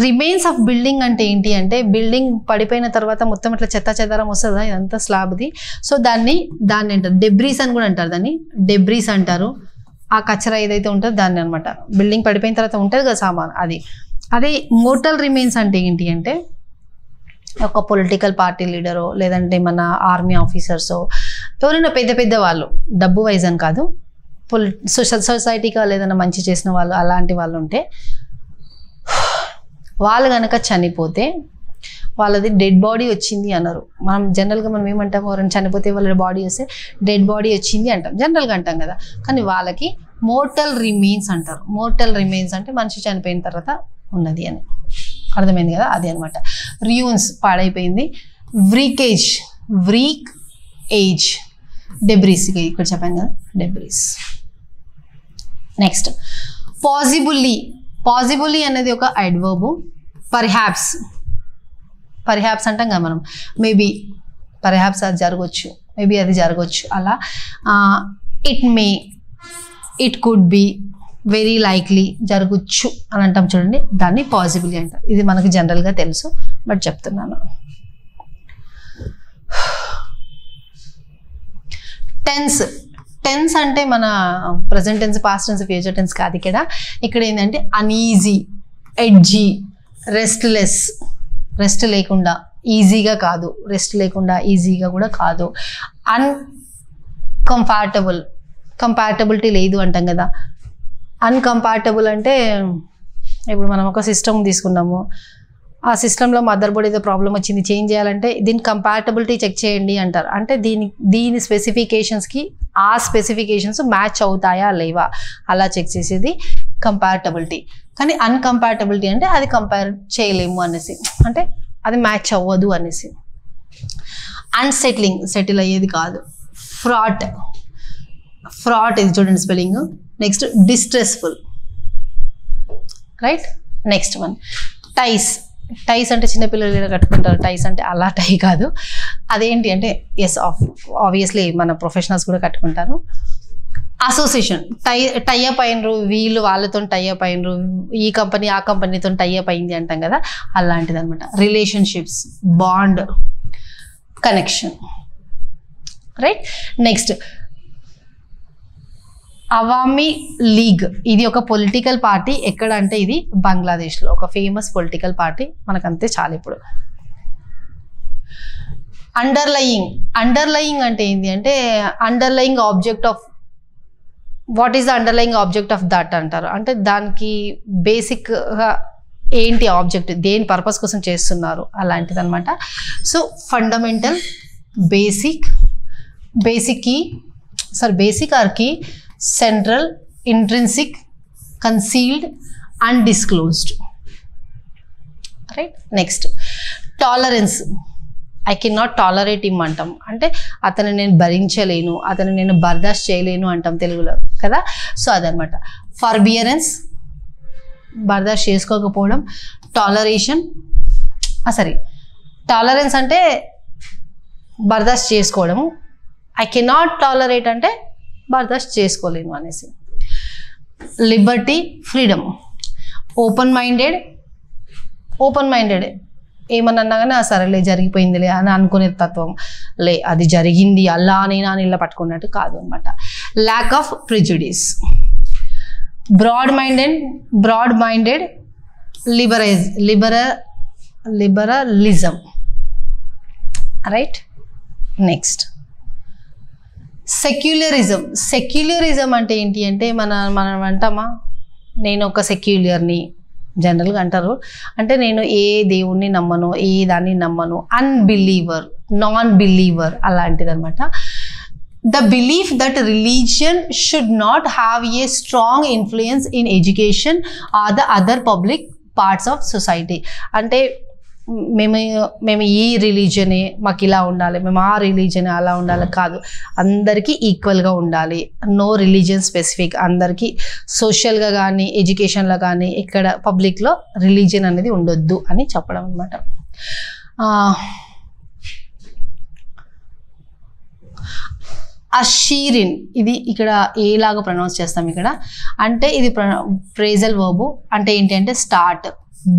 రిమైన్స్ ఆఫ్ బిల్డింగ్ అంటే ఏంటి అంటే బిల్డింగ్ పడిపోయిన తర్వాత మొత్తం ఇట్లా చెత్త చెదారం వస్తుందా, ఇదంతా స్లాబ్ది. సో దాన్ని అంటారు డెబ్రీస్ అని కూడా అంటారు, దాన్ని డెబ్రీస్ అంటారు. ఆ కచరా ఏదైతే ఉంటుందో దాన్ని అనమాట. బిల్డింగ్ పడిపోయిన తర్వాత ఉంటుంది కదా సామాన్, అది. అదే మోర్టల్ రిమైన్స్ అంటే ఏంటి అంటే ఒక పొలిటికల్ పార్టీ లీడరో లేదంటే మన ఆర్మీ ఆఫీసర్సో ఎవరైనా పెద్ద పెద్ద వాళ్ళు, డబ్బు వైజ్ అని కాదు, సొసైటీగా లేదన్నా మంచి చేసిన వాళ్ళు, అలాంటి వాళ్ళు ఉంటే వాళ్ళు కనుక చనిపోతే వాళ్ళది డెడ్ బాడీ వచ్చింది అన్నారు. మనం జనరల్గా మనం ఏమంటాము, ఎవరైనా చనిపోతే వాళ్ళ బాడీ వస్తే డెడ్ బాడీ వచ్చింది అంటాం, జనరల్గా అంటాం కదా. కానీ వాళ్ళకి మోర్టల్ రిమైన్స్ అంటారు. మోర్టల్ రిమైన్స్ అంటే మనిషి చనిపోయిన తర్వాత ఉన్నది అని, అర్థమైంది కదా, అది అనమాట. రియూన్స్, పాడైపోయింది. వ్రీకేజ్, వ్రీక్ ఏజ్, డెబ్రీస్, ఇక్కడ చెప్పాను కదా డెబ్రీస్. Next possibly. పాజిబుల్లీ అనేది ఒక అడ్వర్బ్. పర్హాప్స్, పర్హాప్స్ అంటాం కదా మనం, మేబీ పర్హాప్స్ అది జరగవచ్చు, మేబీ అది జరగవచ్చు అలా. It may, it could be, very likely, జరగచ్చు అని అంటాం చూడండి, దాన్ని పాజిబుల్లీ అంటారు. ఇది మనకి జనరల్గా తెలుసు బట్ చెప్తున్నాను. టెన్స్. టెన్స్ అంటే మన present tense, past tense, future tense కాదు ఇక్కడ. ఇక్కడ ఏంటంటే అన్ఈజీ, ఎడ్జీ, రెస్ట్లెస్, రెస్ట్ లేకుండా, ఈజీగా కాదు, రెస్ట్ లేకుండా ఈజీగా కూడా కాదు. కంపాటబిలిటీ లేదు అంటాం కదా. అన్కంపాటబుల్ అంటే ఇప్పుడు మనం ఒక సిస్టమ్ తీసుకున్నాము, ఆ సిస్టంలో మదర్ బోర్డ్ ఏదో ప్రాబ్లం వచ్చింది, చేంజ్ చేయాలంటే దీని కంపాటబిలిటీ చెక్ చేయండి అంటారు. అంటే దీని స్పెసిఫికేషన్స్కి ఆ స్పెసిఫికేషన్స్ మ్యాచ్ అవుతాయా లేవా అలా చెక్ చేసేది కంపాటబిలిటీ. కానీ అన్కంపాటబిలిటీ అంటే అది కంపేర్ చేయలేము అనేసి, అంటే అది మ్యాచ్ అవ్వదు అనేసి. అన్సెటిలింగ్, సెటిల్ అయ్యేది కాదు. ఫ్రాట్ ఇది చూడండి spelling. Next distressful, right. Next one ties అంటే చిన్నపిల్లలు కట్టుకుంటారు. టైస్ అంటే అలా టై కాదు, అదేంటి అంటే ఆబ్వియస్లీ మన ప్రొఫెషనల్స్ కూడా కట్టుకుంటారు. అసోసియేషన్, టైఅప్ అయినరు, వీళ్ళు వాళ్ళతో టైఅప్ అయినరు, ఈ కంపెనీ ఆ కంపెనీతో టైఅప్ అయింది అంటాం కదా, అలాంటిది అనమాట. Relationships, bond, connection, right. Next Awami league, ఇది ఒక పొలిటికల్ పార్టీ. ఎక్కడ అంటే ఇది బంగ్లాదేశ్లో ఒక ఫేమస్ పొలిటికల్ పార్టీ, మనకంతే చాలు. ఇప్పుడు అండర్లయింగ్ అంటే ఏంటి అంటే underlying object of, what is the underlying object of that అంటారు. అంటే దానికి బేసిక్గా ఏంటి ఆబ్జెక్ట్, దేని పర్పస్ కోసం చేస్తున్నారు అలాంటిది అనమాట. So fundamental, basic or key, central, intrinsic, concealed, undisclosed, right. Next tolerance, I can not tolerate him అంటాం. అంటే అతను నేను భరించలేను, అతను నేను బర్దాష్ చేయలేను అంటాం తెలుగులో కదా. సో అదనమాట. ఫర్బియరెన్స్, బర్దాష్ చేసుకోకపోవడం. టాలరెన్స్ అంటే బర్దాష్ చేసుకోవడము. ఐ కెన్ నాట్ టాలరేట్ అంటే బర్దాష్ చేసుకోలేను అనేసి. Liberty, freedom. ఓపెన్ మైండెడ్ ఏమన్నా కానీ సరేలే జరిగిపోయిందిలే అని అనుకునే తత్వం, అది జరిగింది అల్లా నేను అని ఇలా పట్టుకున్నట్టు కాదు అనమాట. Lack of prejudice. Broad minded, liberalism, right. Next secularism అంటే ఏంటి అంటే మనం అంటామా, నేను ఒక సెక్యులర్ని జనరల్గా అంటారు. అంటే నేను ఏ దేవుణ్ణి నమ్మను, ఏ దాన్ని నమ్మను. నాన్ బిలీవర్ అలాంటిది అనమాట. The belief that religion should not have a strong influence in education or the other public parts of society. అంటే మేము ఈ రిలీజనే మాకు ఇలా ఉండాలి, మేము ఆ రిలీజన్ అలా ఉండాలి కాదు, అందరికీ ఈక్వల్గా ఉండాలి. నో రిలీజియన్ స్పెసిఫిక్, అందరికీ సోషల్గా కానీ ఎడ్యుకేషన్లో కానీ ఇక్కడ పబ్లిక్లో రిలీజియన్ అనేది ఉండొద్దు అని చెప్పడం అనమాట. అషీరిన్, ఇది ఇక్కడ ఏలాగా ప్రొనౌన్స్ చేస్తాం ఇక్కడ అంటే ఇది ఫ్రేజల్ వర్బ్. అంటే ఏంటి అంటే స్టార్ట్,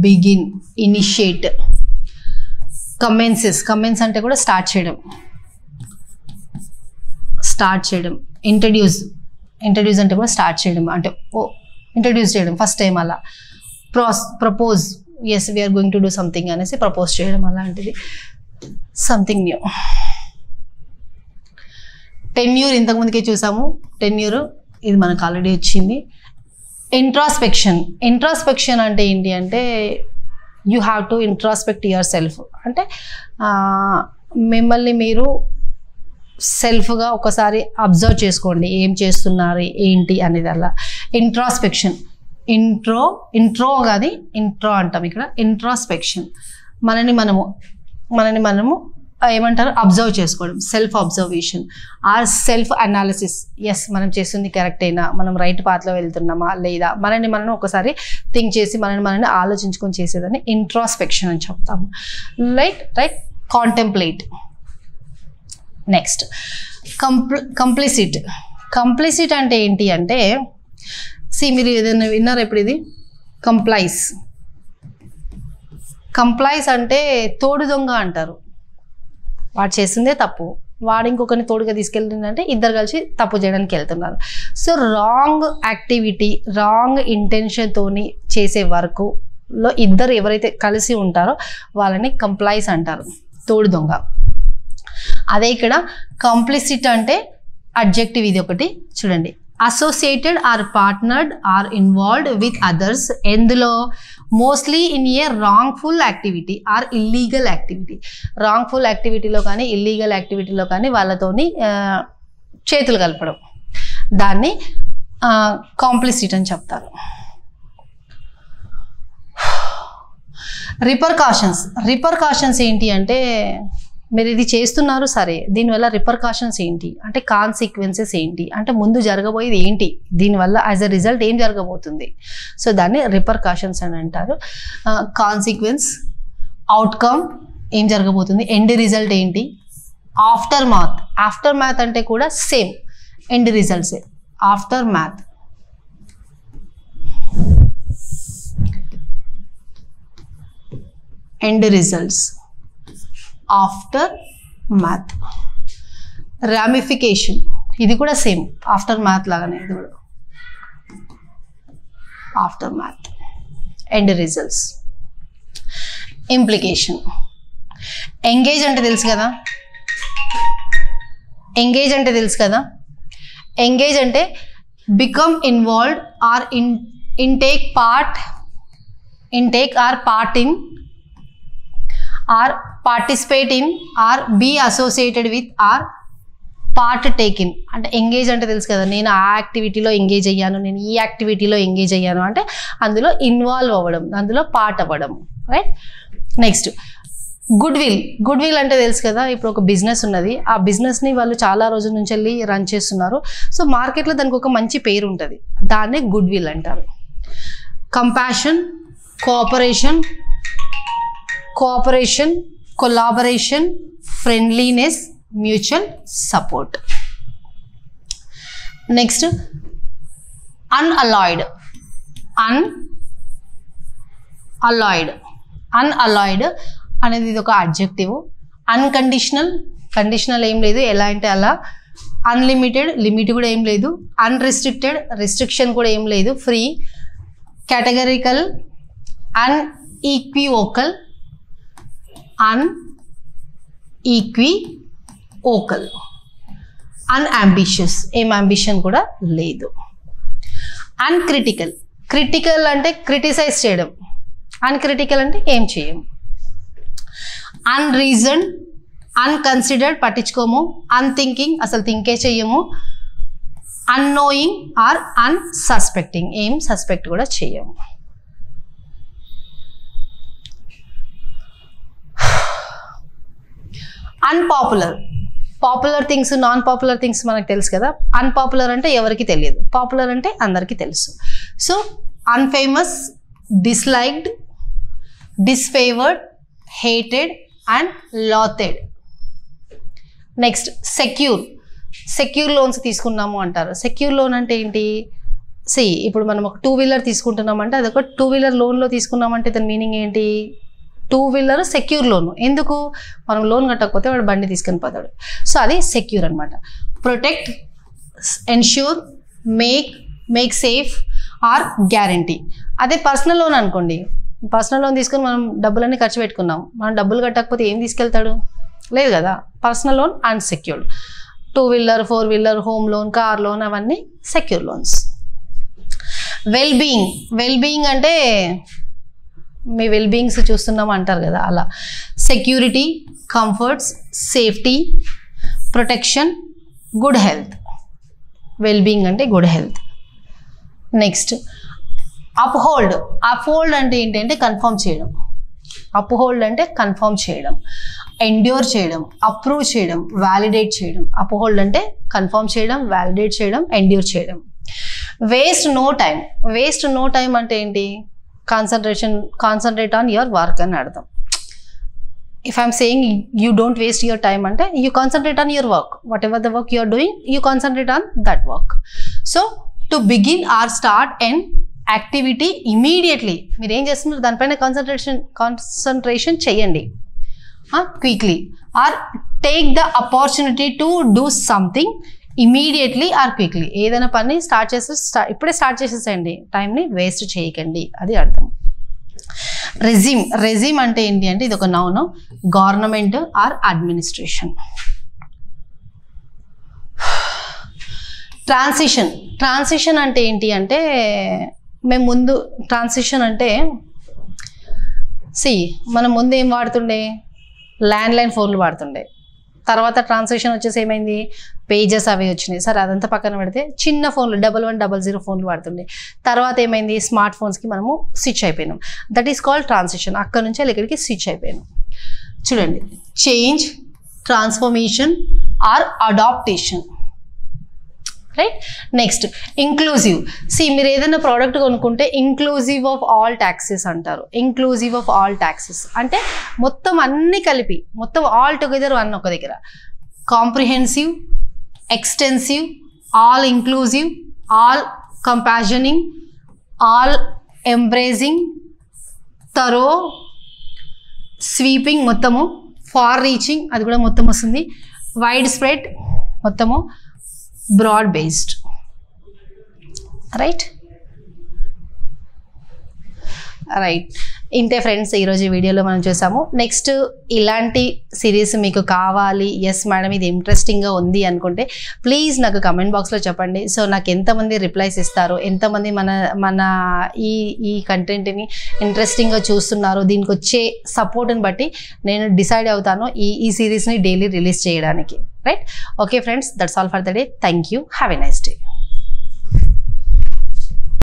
బిగిన్, ఇనిషియేట్. కమెన్స్ అంటే కూడా స్టార్ట్ చేయడం. ఇంట్రడ్యూస్ అంటే కూడా స్టార్ట్ చేయడం, అంటే ఇంట్రడ్యూస్ చేయడం ఫస్ట్ టైం అలా. Propose, yes we are going to do something అనేసి ప్రపోజ్ చేయడం, అలాంటిది సంథింగ్ న్యూ. టెన్యూర్ ఇంతకుముందుకే చూసాము, టెన్యూర్ ఇది మనకు ఆల్రెడీ వచ్చింది. ఇంట్రాస్పెక్షన్ అంటే ఏంటి అంటే you have to introspect your self. అంటే మిమ్మల్ని మీరు సెల్ఫ్గా ఒకసారి అబ్జర్వ్ చేసుకోండి, ఏం చేస్తున్నారు ఏంటి అనేది. అలా ఇంట్రాస్పెక్షన్. ఇంట్రో కాదు, ఇంట్రో అంటాం ఇక్కడ. ఇంట్రాస్పెక్షన్ మనని మనము ఏమంటారు, అబ్జర్వ్ చేసుకోవడం, self observation or self analysis. Yes మనం చేస్తుంది కరెక్టేనా, మనం రైట్ పాత్లో వెళ్తున్నామా లేదా, మనం ఒకసారి థింక్ చేసి మనని ఆలోచించుకొని చేసేదాన్ని ఇంట్రాస్పెక్షన్ అని చెప్తాము. రైట్. కాంటెంప్లేట్. నెక్స్ట్ కంప్లిసిట్ అంటే ఏంటి అంటే మీరు ఏదైనా విన్నారా ఇప్పుడు, ఇది కంప్లైస్ అంటే తోడు దొంగ అంటారు. వాడు చేసిందే తప్పు, వాడు ఇంకొకరిని తోడుగా తీసుకెళ్తుందంటే ఇద్దరు కలిసి తప్పు చేయడానికి వెళ్తున్నారు. సో రాంగ్ యాక్టివిటీ, రాంగ్ ఇంటెన్షన్తోని చేసే వర్క్ లో ఇద్దరు ఎవరైతే కలిసి ఉంటారో వాళ్ళని కంప్లైస్ అంటారు, తోడు దొంగ. అదే ఇక్కడ కంప్లిసిట్ అంటే అడ్జెక్టివ్, ఇది ఒకటి చూడండి. Associated or partnered or involved with others, ఎందులో mostly in a wrongful activity or illegal activity. Wrongful యాక్టివిటీలో కానీ ఇల్లీగల్ యాక్టివిటీలో కానీ వాళ్ళతోని చేతులు కలపడం, దాన్ని కాంప్లిసిట్ అని చెప్తారు. రిపర్కాషన్స్ ఏంటి అంటే, మీరు ఇది చేస్తున్నారు సరే, దీనివల్ల రిపర్కాషన్స్ ఏంటి అంటే, కాన్సిక్వెన్సెస్ ఏంటి అంటే, ముందు జరగబోయేది ఏంటి, దీనివల్ల యాజ్ అ రిజల్ట్ ఏం జరగబోతుంది, సో దాన్ని రిపర్కాషన్స్ అని అంటారు. కాన్సిక్వెన్స్, అవుట్కమ్ ఏం జరగబోతుంది, ఎండ్ రిజల్ట్ ఏంటి, ఆఫ్టర్ మ్యాథ్ అంటే కూడా సేమ్ ఎండ్ రిజల్ట్సే. Aftermath, end results, aftermath. Ramification, ఇది కూడా సేమ్ ఆఫ్టర్ మ్యాథ్ లాగానే, ఇది కూడా aftermath, end results. Implication, engage అంటే తెలుసు కదా, ఎంగేజ్ అంటే become involved or take part in or participate in or be associated with or partake in. అంటే ఎంగేజ్ అంటే తెలుసు కదా, నేను ఆ యాక్టివిటీలో ఎంగేజ్ అయ్యాను, నేను ఈ యాక్టివిటీలో ఎంగేజ్ అయ్యాను అంటే అందులో ఇన్వాల్వ్ అవ్వడం, అందులో పార్ట్ అవ్వడం, రైట్. నెక్స్ట్ గుడ్ విల్ అంటే తెలుసు కదా, ఇప్పుడు ఒక బిజినెస్ ఉన్నది, ఆ బిజినెస్ని వాళ్ళు చాలా రోజుల నుంచి వెళ్ళి రన్ చేస్తున్నారు, సో మార్కెట్లో దానికి ఒక మంచి పేరు ఉంటుంది, దాన్నే గుడ్ విల్ అంటారు. Compassion, cooperation, collaboration, friendliness, mutual support. Next unallied అనేది ఇది ఒక అడ్జెక్టివ్. కండిషనల్ ఏం లేదు, ఎలా అంటే అలా. అన్లిమిటెడ్, లిమిట్ కూడా ఏం లేదు. అన్రిస్ట్రిక్టెడ్, రిస్ట్రిక్షన్ కూడా ఏం లేదు, ఫ్రీ. కేటగరికల్, అన్ఈక్వివోకల్, అన్అంబిషియస్, ఏం అంబిషన్ కూడా లేదు. క్రిటికల్ అంటే క్రిటిసైజ్ చేయడం, అన్క్రిటికల్ అంటే ఏం చేయం. అన్రీజన్డ్, అన్కన్సిడర్డ్ పట్టించుకోము. అన్థింకింగ్ అసలు థింకే చెయ్యము. అన్నోయింగ్ ఆర్ అన్సస్పెక్టింగ్, ఏం సస్పెక్ట్ కూడా చేయము. Popular things, non popular things మనకు తెలుసు కదా. అన్పాపులర్ అంటే ఎవరికి తెలియదు, పాపులర్ అంటే అందరికీ తెలుసు. So unfamous, disliked, disfavoured, hated and loathed. Next secure loans తీసుకున్నాము అంటారు. సెక్యూర్ లోన్ అంటే ఏంటి, ఇప్పుడు మనం ఒక 2 వీలర్ తీసుకుంటున్నామంటే అది ఒక 2 వీలర్ లోన్లో తీసుకున్నామంటే దాని మీనింగ్ ఏంటి, 2 వీలర్ సెక్యూర్ లోన్. ఎందుకు, మనం లోన్ కట్టకపోతే వాడు బండి తీసుకొని పోతాడు, సో అది సెక్యూర్ అనమాట. Protect, ensure, make safe or guarantee. అదే పర్సనల్ లోన్ అనుకోండి, పర్సనల్ లోన్ తీసుకొని మనం డబ్బులన్నీ ఖర్చు పెట్టుకున్నాం, మనం డబ్బులు కట్టకపోతే ఏం తీసుకెళ్తాడు, లేదు కదా. Personal loan unsecured. 2 wheeler, 4 wheeler, home loan, car loan అవన్నీ సెక్యూర్ లోన్స్. వెల్బీయింగ్ అంటే మీ వెల్బీయింగ్స్ చూస్తున్నాం అంటారు కదా, అలా. Security, comforts, safety, protection, good health. Wellbeing అంటే గుడ్ హెల్త్. నెక్స్ట్ అప్హోల్డ్ అంటే ఏంటంటే కన్ఫర్మ్ చేయడం. ఎండ్యూర్ చేయడం, అప్రూవ్ చేయడం, వ్యాలిడేట్ చేయడం. అప్హోల్డ్ అంటే కన్ఫర్మ్ చేయడం, వ్యాలిడేట్ చేయడం, ఎండ్యూర్ చేయడం. వేస్ట్ నో టైం అంటే ఏంటి, కాన్సన్ట్రేట్ ఆన్ యువర్ వర్క్ అని అర్థం. If I'm saying you don't waste your time అంటే you concentrate on your work, whatever the work you are doing, you concentrate on that work. So to begin or start an activity immediately, మీరు ఏం చేస్తున్నారు దానిపైన concentration చేయండి quickly. Or take the opportunity to do something immediately or quickly. ఏదైనా పని ఇప్పుడే start చేసేసేయండి, టైంని వేస్ట్ చేయకండి, అది అర్థం. రెజిమ్ అంటే ఏంటి అంటే ఇది ఒక noun, government are administration. Transition అంటే ఏంటి అంటే మేము ముందు ట్రాన్సిషన్ అంటే మనం ముందు ఏం వాడుతుండే, ల్యాండ్లైన్ ఫోన్లు వాడుతుండే. తర్వాత ట్రాన్సిషన్ వచ్చేసి ఏమైంది, పేజెస్ అవి వచ్చినాయి. సరే అదంతా పక్కన పెడితే చిన్న ఫోన్లు 1100 ఫోన్లు వాడుతుండే. తర్వాత ఏమైంది, స్మార్ట్ ఫోన్స్కి మనము స్విచ్ అయిపోయినాం. That is called transition. అక్కడ నుంచి ఇక్కడికి స్విచ్ అయిపోయినాం. చూడండి, change, transformation or adaptation. Right. Next inclusive. మీరు ఏదైనా ప్రోడక్ట్ కొనుక్కుంటే ఇంక్లూజివ్ ఆఫ్ ఆల్ ట్యాక్సెస్ అంటారు. ఇంక్లూజివ్ ఆఫ్ ఆల్ ట్యాక్సెస్ అంటే మొత్తం అన్ని కలిపి, మొత్తం ఆల్ టుగెదర్ అన్న ఒక దగ్గర. Comprehensive, extensive, all inclusive, all compassioning, all embracing, thorough, sweeping మొత్తము, ఫార్ రీచింగ్ అది కూడా మొత్తం వస్తుంది, వైడ్ స్ప్రెడ్ మొత్తము, బ్రాడ్ బేస్డ్. రైట్. ఇంతే ఫ్రెండ్స్, ఈరోజు వీడియోలో మనం చూసాము. నెక్స్ట్ ఇలాంటి సిరీస్ మీకు కావాలి, ఎస్ మేడం ఇది ఇంట్రెస్టింగ్గా ఉంది అనుకుంటే ప్లీజ్ నాకు కమెంట్ బాక్స్లో చెప్పండి. సో నాకు ఎంతమంది రిప్లైస్ ఇస్తారు, ఎంతమంది మన ఈ కంటెంట్ని ఇంట్రెస్టింగ్గా చూస్తున్నారు, దీనికి వచ్చే సపోర్ట్ని బట్టి నేను డిసైడ్ అవుతాను ఈ సిరీస్ని డైలీ రిలీజ్ చేయడానికి. Right. Okay friends, that's all for the day. Thank you. Have a nice day.